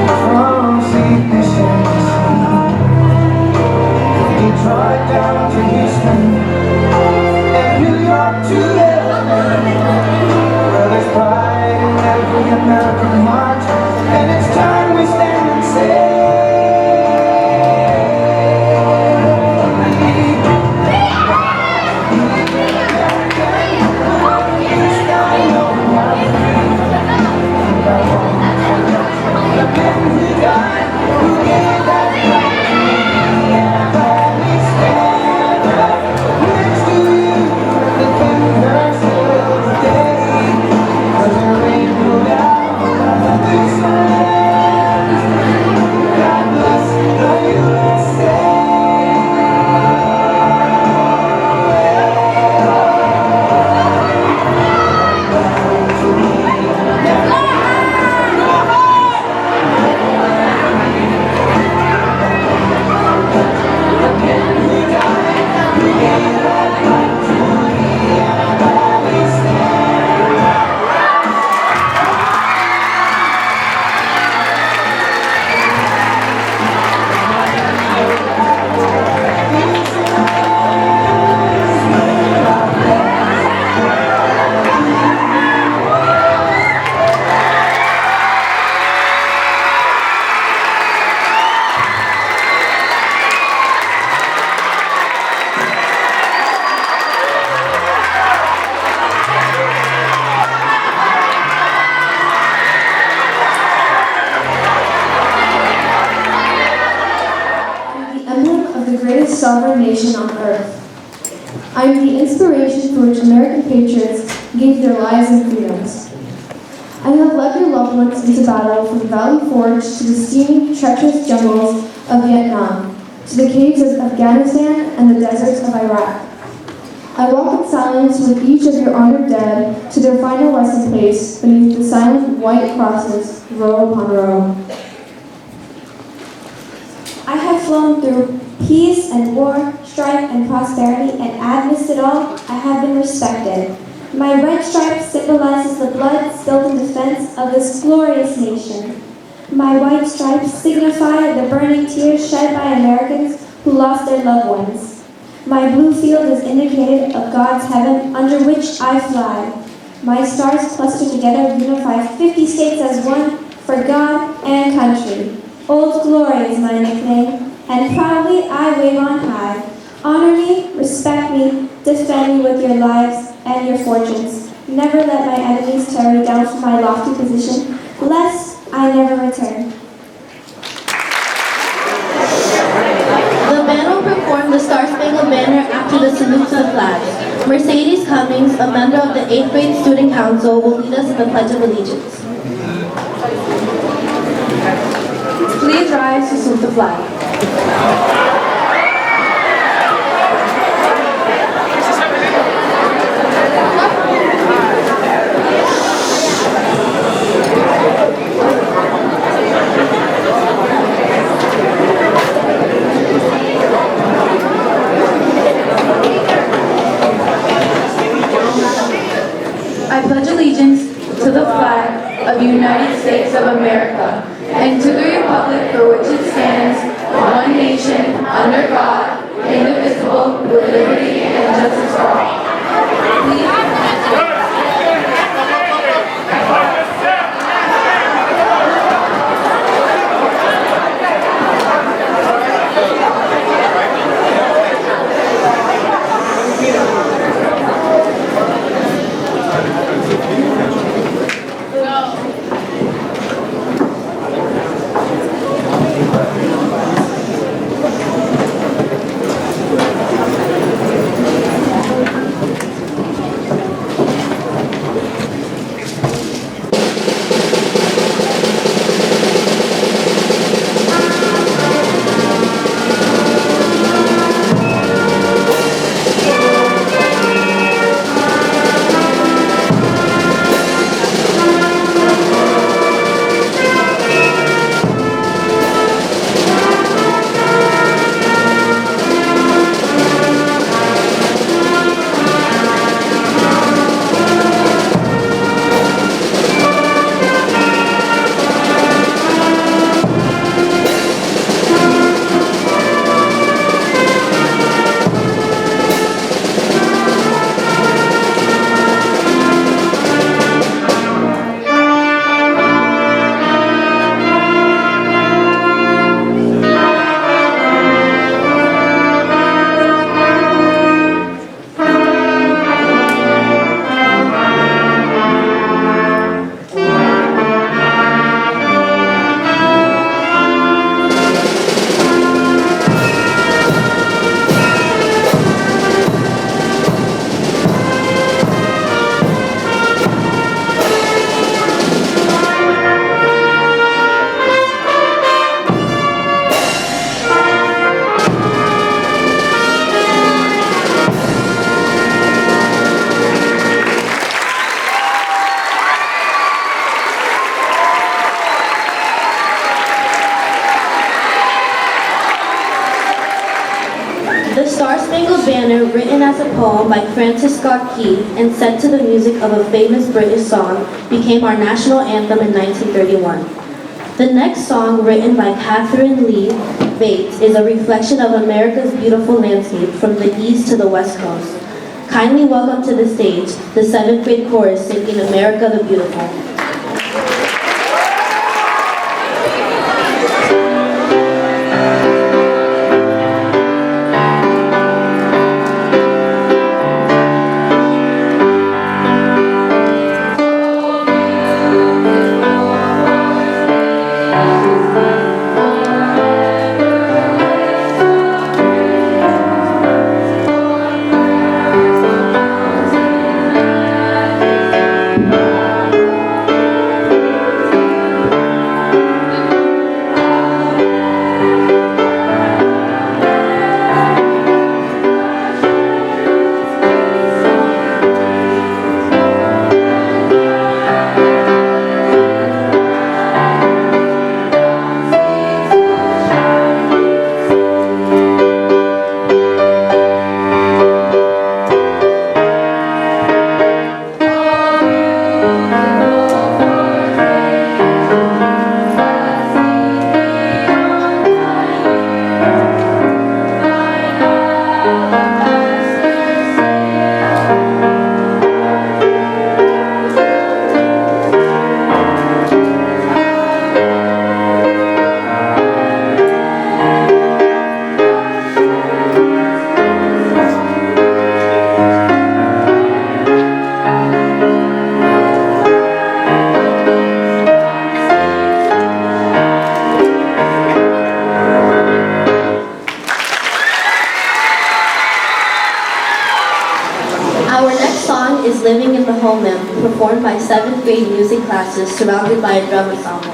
From Sydney you drive down to Houston and New York to LA, where there's pride in every American heart, and it's time we stand and say. Sovereign nation on earth. I am the inspiration for which American patriots gave their lives and freedoms. I have led your loved ones into battle from Valley Forge to the steamy, treacherous jungles of Vietnam, to the caves of Afghanistan and the deserts of Iraq. I walk in silence with each of your honored dead to their final resting place beneath the silent white crosses, row upon row. I have flown through peace and war, strife and prosperity, and amidst it all, I have been respected. My red stripe symbolizes the blood spilled in defense of this glorious nation. My white stripes signify the burning tears shed by Americans who lost their loved ones. My blue field is indicated of God's heaven under which I fly. My stars cluster together unify 50 states as one for God and country. Old Glory is my nickname, and proudly I wave on high. Honor me, respect me, defend me with your lives and your fortunes. Never let my enemies tear me down from my lofty position, lest I never return. The band will perform the Star-Spangled Banner after the salute to the flag. Mercedes Cummings, a member of the 8th grade student council, will lead us in the Pledge of Allegiance. Please rise to salute the flag. I pledge allegiance to the flag of the United States of America and to the republic for which it stands, one nation, under God, indivisible, with liberty and justice for all. Star-Spangled Banner, written as a poem by Francis Scott Key and set to the music of a famous British song, became our national anthem in 1931. The next song, written by Catherine Lee Bates, is a reflection of America's beautiful landscape from the east to the west coast. Kindly welcome to the stage the 7th grade chorus singing America the Beautiful. Our next song is Living in the Homeland, performed by 7th grade music classes surrounded by a drum ensemble.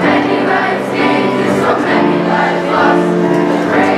Many lives gained, so many lives lost.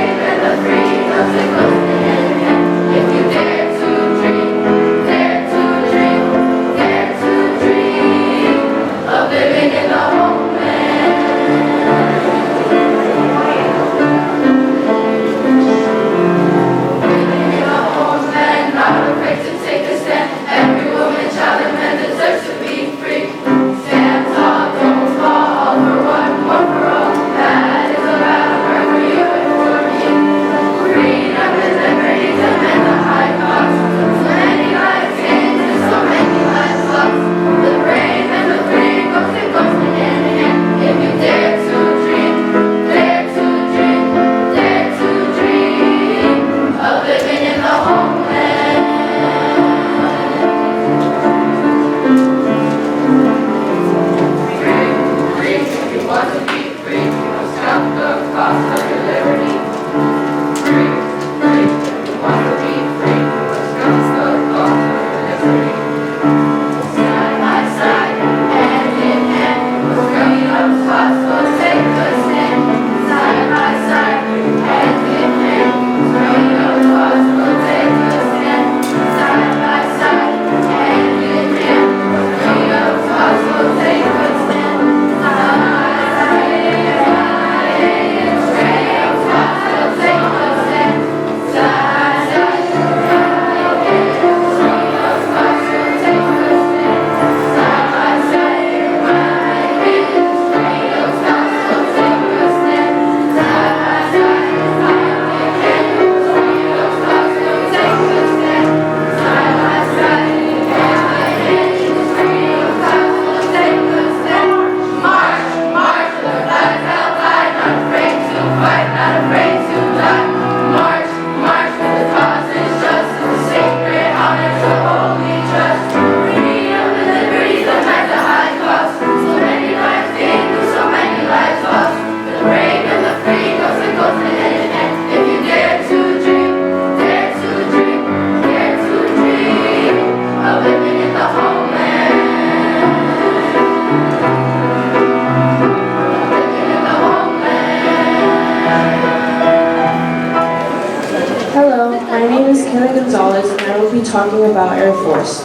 Hello, my name is Kayla Gonzalez and I will be talking about Air Force.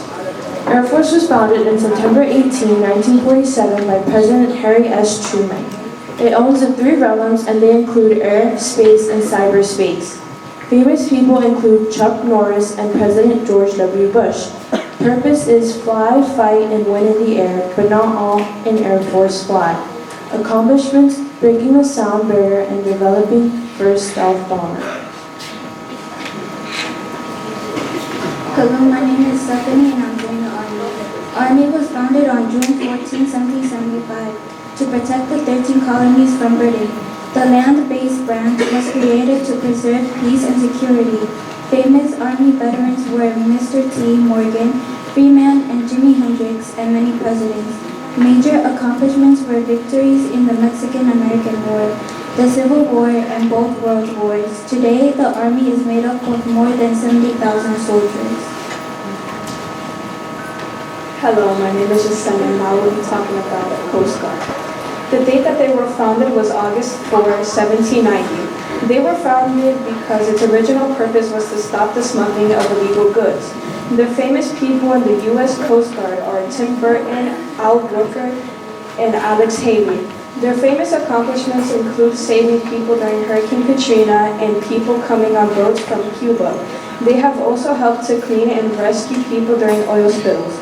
Air Force was founded in September 18, 1947 by President Harry S. Truman. It owns the 3 realms and they include air, space, and cyberspace. Famous people include Chuck Norris and President George W. Bush. Purpose is fly, fight, and win in the air, but not all in Air Force fly. Accomplishments: breaking the sound barrier and developing first stealth bomber. Hello, my name is Stephanie and I'm joining the Army. Army was founded on June 14, 1775 to protect the 13 colonies from Britain. The land-based branch was created to preserve peace and security. Famous Army veterans were Mr. T. Morgan, Freeman, and Jimi Hendrix, and many presidents. Major accomplishments were victories in the Mexican-American War, the Civil War, and both World Wars. Today, the Army is made up of more than 70,000 soldiers. Hello, my name is Jasmine and I will be talking about the Coast Guard. The date that they were founded was August 4, 1790. They were founded because its original purpose was to stop the smuggling of illegal goods. The famous people in the U.S. Coast Guard are Tim Burton, Al Brooker, and Alex Haley. Their famous accomplishments include saving people during Hurricane Katrina and people coming on boats from Cuba. They have also helped to clean and rescue people during oil spills.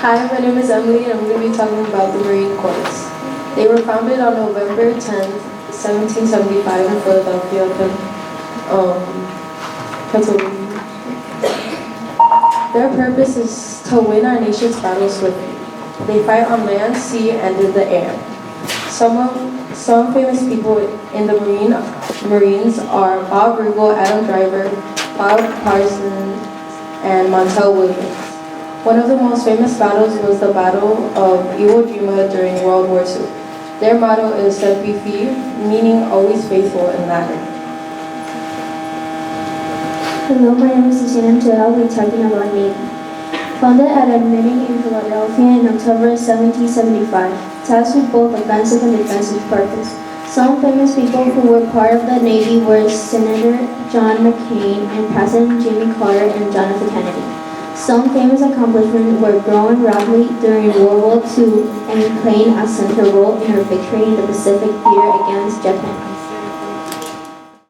Hi, my name is Emily and I'm going to be talking about the Marine Corps. They were founded on November 10, 1775 in Philadelphia, Pennsylvania. Their purpose is to win our nation's battles swiftly. They fight on land, sea, and in the air. Some famous people in the Marines are Bob Riggle, Adam Driver, Bob Parsons, and Montel Williams. One of the most famous battles was the Battle of Iwo Jima during World War II. Their motto is Semper Fi, meaning always faithful in Latin. Hello, my name is Lucina and today I'll be talking about Navy. Founded at a meeting in Philadelphia in October 1775, tasked with both offensive and defensive purpose. Some famous people who were part of the Navy were Senator John McCain and President Jimmy Carter and John F. Kennedy. Some famous accomplishments were growing rapidly during World War II and playing a central role in her victory in the Pacific Theater against Japan.